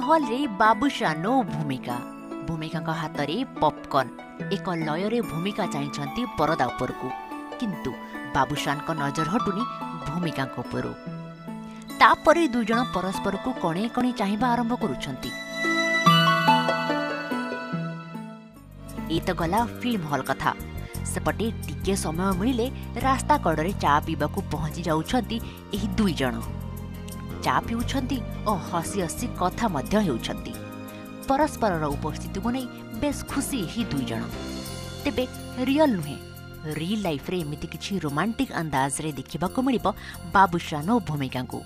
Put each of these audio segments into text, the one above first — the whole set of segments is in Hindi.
हॉल रे बाबूशान भूमिका भूमिका हाथ में पॉपकॉर्न एक लय रे भूमिका चाहिए परदा उपर को किंतु बाबूशान को नजर हटुनी भूमिका उपरू तापर दुई जन परस्पर को कणे कणे चाहिबा आरंभ करुछंती। ए तो गला फिल्म हॉल कथा सेपटे टिके समय मिले रास्ता कड़े चा पीवा को पहुंची जाउछंती एही दुई जन चा पिउछंती और हसी हसी कथा मध्य हेउछंती परस्पर उपस्थिति को नहीं बेस खुशी ही दुई जन तेबे रियल नुहे रियल लाइफ रे एमिति किछि रोमांटिक अंदाज रे देखिबा को मिलिबो बाबूशान और भूमिका को।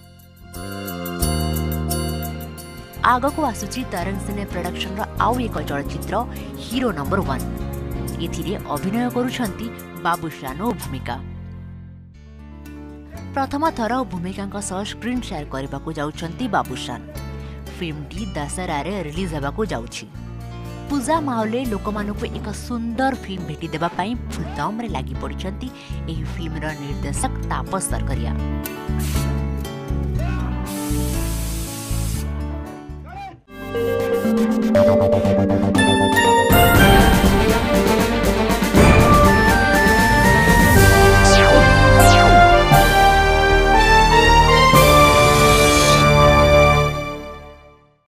आग को आसुची तरंग सिने प्रोडक्शन रो आउ एक चलचित्र हीरो नंबर 1 एथिरे अभिनय करुछंती बाबूशान और भूमिका। प्रथम थर भूमिका सह स्क्रीन शेयर करबा को जाउछंती बाबूशान। फिल्म टी दशहरा रे रिलीज हेबा को जाउछि। पूजा माहौले लोकमानकु एक सुंदर फिल्म भेटी देबा पई फुलदम रे लागि पड़िछंती एही फिल्म रो निर्देशक तापस सरकरिया।